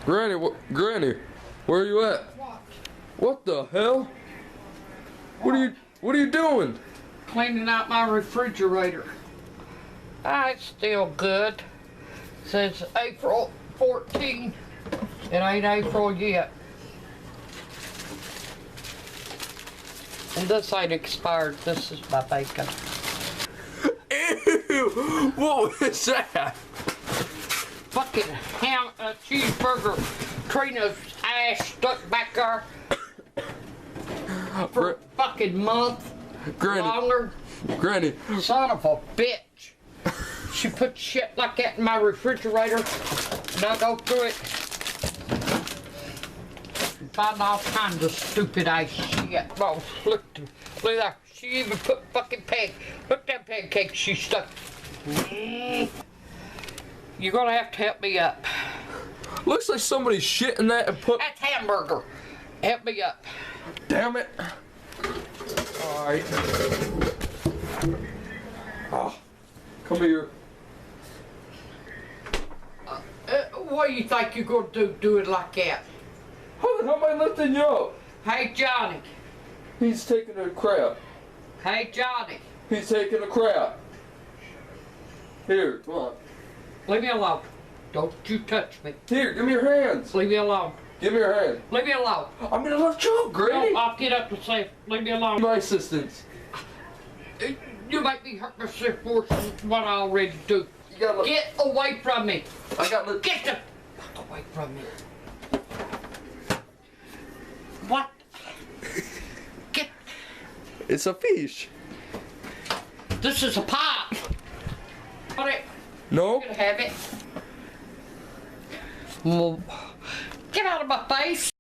Granny, where are you at? What the hell? What are you doing? Cleaning out my refrigerator. It's still good. Says April 14. It ain't April yet. And this ain't expired. This is my bacon. Ew! What was that? Fucking ham, cheeseburger. Trina's ass stuck back there for a fucking month. Longer. Granny. Son of a bitch. She put shit like that in my refrigerator, and I go through it and find all kinds of stupid ass shit. Oh, look at that. She even put fucking look at that pancake she stuck. You're gonna have to help me up. Looks like somebody shit in that and put. That's hamburger. Help me up. Damn it. Alright. Oh, come here. What do you think you're gonna do it like that? How am I lifting you up? Hey, Johnny. He's taking a crap. Hey, Johnny. He's taking a crap. Here, come on. Leave me alone. Don't you touch me. Here, give me your hands. Leave me alone. Give me your hand. Leave me alone. I'm gonna lift you up, Granny. No, I'll get up and say, leave me alone. My assistance. You make me hurt myself worse than what I already do. Get away from me. Get the fuck away from me. What? Get. It's a fish. This is a pot. Want it? No. You can have it. Well, get out of my face.